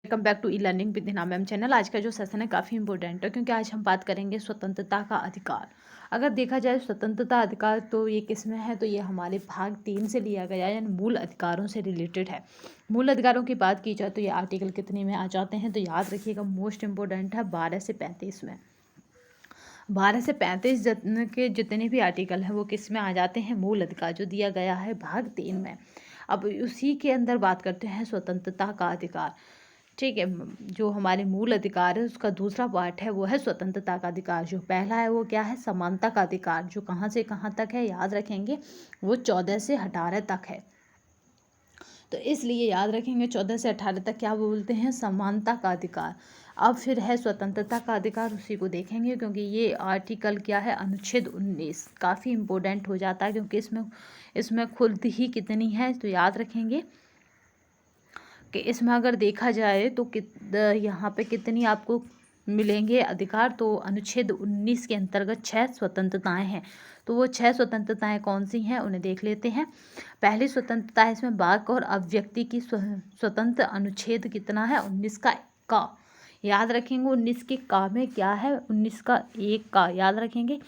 Welcome back to e learning with Hina ma'am channel. आज का जो सेशन है काफ़ी इंपॉर्टेंट है क्योंकि आज हम बात करेंगे स्वतंत्रता का अधिकार। अगर देखा जाए स्वतंत्रता अधिकार तो ये किस में है, तो ये हमारे भाग 3 से लिया गया है, यानी मूल अधिकारों से रिलेटेड है। मूल अधिकारों की बात की जाए तो ये आर्टिकल कितने में आ जाते हैं, तो याद रखिएगा मोस्ट इंपॉर्टेंट है 12 से 35 में। 12 से 35 के जितने भी आर्टिकल हैं वो किस में आ जाते हैं, मूल अधिकार जो दिया गया है भाग 3 में। अब उसी के अंदर बात करते हैं स्वतंत्रता का अधिकार। ठीक है, जो हमारे मूल अधिकार है उसका दूसरा पार्ट है वो है स्वतंत्रता का अधिकार। जो पहला है वो क्या है, समानता का अधिकार, जो कहाँ से कहाँ तक है याद रखेंगे, वो 14 से 18 तक है। तो इसलिए याद रखेंगे 14 से 18 तक क्या बोलते हैं, समानता का अधिकार। अब फिर है स्वतंत्रता का अधिकार, उसी को देखेंगे क्योंकि ये आर्टिकल क्या है, अनुच्छेद 19 काफ़ी इंपॉर्टेंट हो जाता है क्योंकि इसमें खुद ही कितनी है, तो याद रखेंगे कि इसमें अगर देखा जाए तो यहाँ पे कितनी आपको मिलेंगे अधिकार। तो अनुच्छेद 19 के अंतर्गत 6 स्वतंत्रताएं हैं। तो वो 6 स्वतंत्रताएं कौन सी हैं उन्हें देख लेते हैं। पहली स्वतंत्रता है इसमें वाक और अभिव्यक्ति की स्वतंत्र। अनुच्छेद कितना है, 19 का याद रखेंगे। 19 के का में क्या है, 19 का 1 का याद रखेंगे।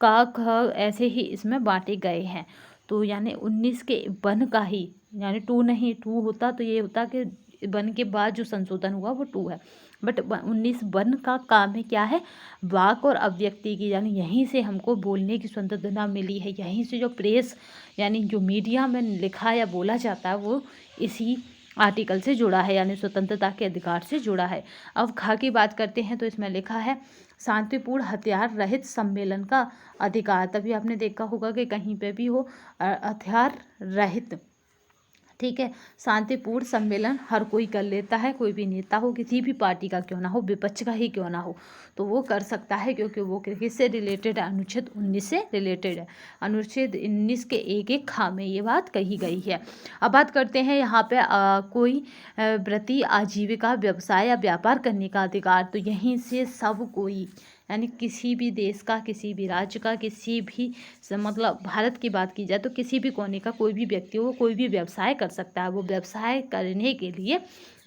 का ख ऐसे ही इसमें बांटे गए हैं। तो यानी 19 के वन का ही, यानी 2 नहीं, 2 होता तो ये होता कि वन के बाद जो संशोधन हुआ वो 2 है, बट 19 वन का काम में क्या है, वाक और अभिव्यक्ति की, यानी यहीं से हमको बोलने की स्वतंत्रता मिली है। यहीं से जो प्रेस यानी जो मीडिया में लिखा या बोला जाता है वो इसी आर्टिकल से जुड़ा है, यानी स्वतंत्रता के अधिकार से जुड़ा है। अब खा की बात करते हैं तो इसमें लिखा है शांतिपूर्ण हथियार रहित सम्मेलन का अधिकार। तभी आपने देखा होगा कि कहीं पे भी हो हथियार रहित, ठीक है, शांतिपूर्ण सम्मेलन हर कोई कर लेता है। कोई भी नेता हो, किसी भी पार्टी का क्यों ना हो, विपक्ष का ही क्यों ना हो, तो वो कर सकता है क्योंकि वो किससे रिलेटेड है, अनुच्छेद 19 से रिलेटेड है। अनुच्छेद 19 के एक खा में ये बात कही गई है। अब बात करते हैं यहाँ पे कोई वृत्ति, आजीविका, व्यवसाय या व्यापार करने का अधिकार। तो यहीं से सब कोई, यानी किसी भी देश का, किसी भी राज्य का, किसी भी मतलब भारत की बात की जाए तो किसी भी कोने का कोई भी व्यक्ति हो, कोई भी व्यवसाय कर सकता है। वो व्यवसाय करने के लिए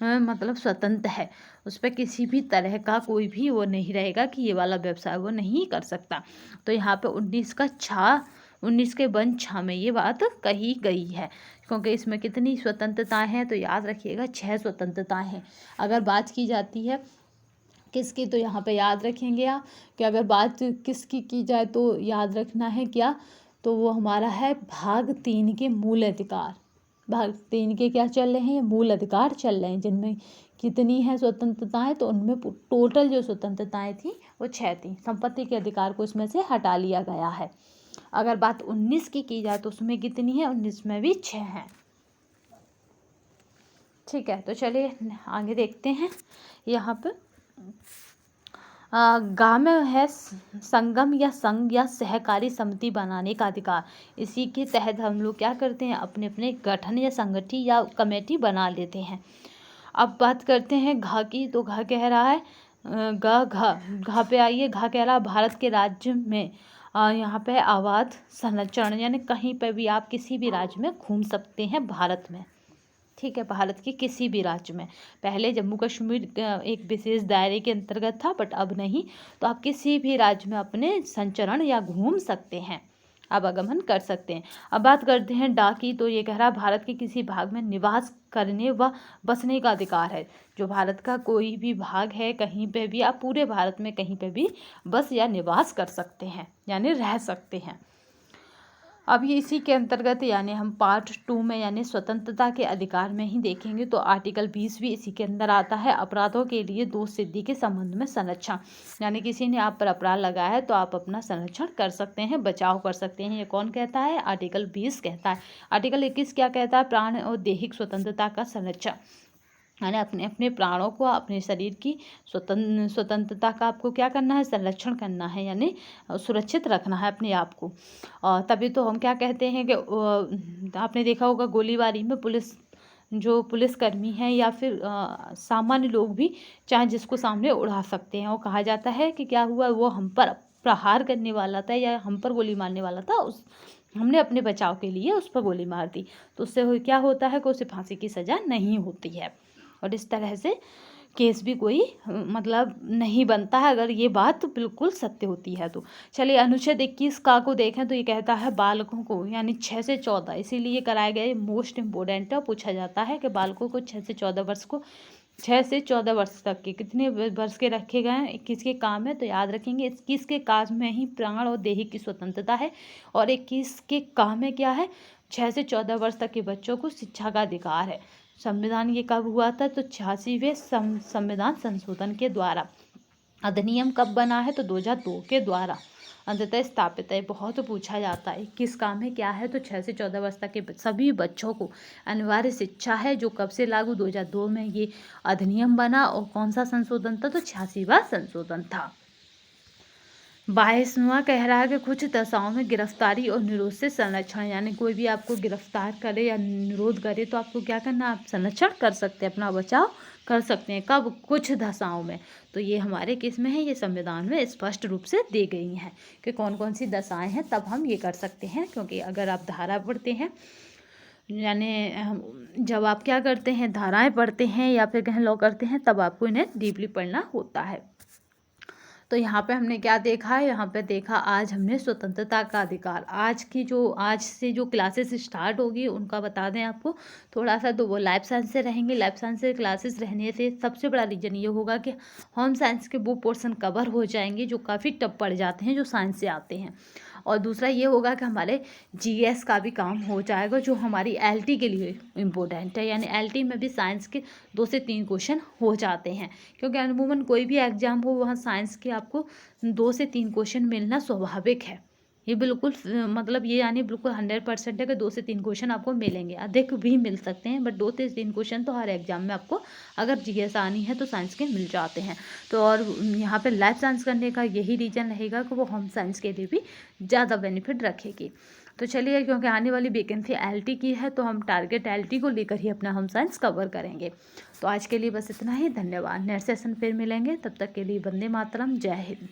मतलब स्वतंत्र है। उस पर किसी भी तरह का कोई भी वो नहीं रहेगा कि ये वाला व्यवसाय वो नहीं कर सकता। तो यहाँ पे 19 के वन छा में ये बात कही गई है क्योंकि इसमें कितनी स्वतंत्रताएं हैं, तो याद रखिएगा 6 स्वतंत्रताएं हैं। अगर बात की जाती है किसकी, तो यहाँ पे याद रखेंगे आप कि अगर बात किसकी की जाए तो याद रखना है क्या, तो वो हमारा है भाग 3 के मूल अधिकार। भाग 3 के क्या चल रहे हैं, मूल अधिकार चल रहे हैं, जिनमें कितनी है स्वतंत्रताएं, तो उनमें टोटल जो स्वतंत्रताएं थी वो 6 थी। संपत्ति के अधिकार को इसमें से हटा लिया गया है। अगर बात 19 की जाए तो उसमें कितनी है, 19 में भी 6 हैं। ठीक है, तो चलिए आगे देखते हैं। यहाँ पर गाँव में है संगम या संघ या सहकारी समिति बनाने का अधिकार। इसी के तहत हम लोग क्या करते हैं, अपने अपने गठन या संगठन या कमेटी बना लेते हैं। अब बात करते हैं घा की, तो घा कह रहा है घा पे आइए। घा कह रहा है भारत के राज्य में यहाँ पे आवास संरक्षण, यानी कहीं पे भी आप किसी भी राज्य में घूम सकते हैं भारत में। ठीक है, भारत के किसी भी राज्य में। पहले जम्मू कश्मीर एक विशेष दायरे के अंतर्गत था, बट अब नहीं। तो आप किसी भी राज्य में अपने संचरण या घूम सकते हैं, आवागमन कर सकते हैं। अब बात करते हैं डा की, तो ये कह रहा है भारत के किसी भाग में निवास करने व बसने का अधिकार है। जो भारत का कोई भी भाग है, कहीं पे भी आप पूरे भारत में कहीं पे भी बस या निवास कर सकते हैं, यानी रह सकते हैं। अब ये इसी के अंतर्गत यानी हम पार्ट 2 में यानी स्वतंत्रता के अधिकार में ही देखेंगे। तो आर्टिकल 20 भी इसी के अंदर आता है। अपराधों के लिए दोष सिद्धि के संबंध में संरक्षण, यानी किसी ने आप पर अपराध लगाया है तो आप अपना संरक्षण कर सकते हैं, बचाव कर सकते हैं। ये कौन कहता है, आर्टिकल 20 कहता है। आर्टिकल 21 क्या कहता है, प्राण और दैहिक स्वतंत्रता का संरक्षण, यानी अपने अपने प्राणों को, अपने शरीर की स्वतंत्रता का आपको क्या करना है, संरक्षण करना है, यानी सुरक्षित रखना है अपने आप को। और तभी तो हम क्या कहते हैं कि आपने देखा होगा गोलीबारी में जो पुलिसकर्मी हैं या फिर सामान्य लोग भी चाहे जिसको सामने उड़ा सकते हैं। और कहा जाता है कि क्या हुआ, वो हम पर प्रहार करने वाला था या हम पर गोली मारने वाला था, हमने अपने बचाव के लिए उस पर गोली मार दी, तो उससे क्या होता है कि उसे फांसी की सज़ा नहीं होती है। और इस तरह से केस भी कोई मतलब नहीं बनता है, अगर ये बात बिल्कुल सत्य होती है तो। चलिए अनुच्छेद 21 का को देखें तो ये कहता है बालकों को यानी 6 से 14, इसीलिए कराया गया मोस्ट इम्पोर्टेंट है। पूछा जाता है कि बालकों को 6 से 14 वर्ष को 6 से 14 वर्ष तक के कितने वर्ष के रखे गए हैं, 21 के काम है, तो याद रखेंगे 21 के काम में ही प्राण और देह की स्वतंत्रता है, और 21 के काम में क्या है, 6 से 14 वर्ष तक के बच्चों को शिक्षा का अधिकार है। संविधान ये कब हुआ था, तो 86वें संविधान संशोधन के द्वारा। अधिनियम कब बना है, तो 2002 के द्वारा अंततः स्थापित है। बहुत पूछा जाता है किस काम में क्या है, तो 6 से 14 वर्ष तक के सभी बच्चों को अनिवार्य शिक्षा है, जो कब से लागू 2002 में ये अधिनियम बना। और कौन सा संशोधन था, तो 86वां संशोधन था। 22वां कह रहा है कि कुछ दशाओं में गिरफ्तारी और निरोध से संरक्षण, यानी कोई भी आपको गिरफ्तार करे या निरोध करे तो आपको क्या करना, आप संरक्षण कर सकते हैं, अपना बचाव कर सकते हैं। कब, कुछ दशाओं में, तो ये हमारे किस में है, ये संविधान में स्पष्ट रूप से दी गई हैं कि कौन कौन सी दशाएं हैं, तब हम ये कर सकते हैं। क्योंकि अगर आप धारा पढ़ते हैं, यानी जब आप क्या करते हैं, धाराएं पढ़ते हैं या फिर कहीं लॉ करते हैं, तब आपको इन्हें डीपली पढ़ना होता है। तो यहाँ पे हमने क्या देखा है, यहाँ पे देखा आज हमने स्वतंत्रता का अधिकार। आज से जो क्लासेस स्टार्ट होगी उनका बता दें आपको थोड़ा सा, तो वो लाइफ साइंस से रहेंगे। लाइफ साइंस से क्लासेस रहने से सबसे बड़ा रीज़न ये होगा कि होम साइंस के वो पोर्शन कवर हो जाएंगे जो काफ़ी टफ पड़ जाते हैं, जो साइंस से आते हैं। और दूसरा ये होगा कि हमारे जीएस का भी काम हो जाएगा, जो हमारी एलटी के लिए इम्पोर्टेंट है। यानी एलटी में भी साइंस के 2 से 3 क्वेश्चन हो जाते हैं, क्योंकि अमूमन कोई भी एग्जाम हो वहाँ साइंस के आपको 2 से 3 क्वेश्चन मिलना स्वाभाविक है। ये बिल्कुल मतलब ये यानी बिल्कुल 100% है कि 2 से 3 क्वेश्चन आपको मिलेंगे, अधिक भी मिल सकते हैं, बट 2 से 3 क्वेश्चन तो हर एग्जाम में आपको अगर जीएस आनी है तो साइंस के मिल जाते हैं। तो और यहाँ पे लाइफ साइंस करने का यही रीज़न रहेगा कि वो होम साइंस के लिए भी ज़्यादा बेनिफिट रखेगी। तो चलिए, क्योंकि आने वाली वैकेंसी एलटी की है तो हम टारगेट एलटी को लेकर ही अपना होम साइंस कवर करेंगे। तो आज के लिए बस इतना ही, धन्यवाद। नेक्स्ट सेशन फिर मिलेंगे, तब तक के लिए वंदे मातरम, जय हिंद।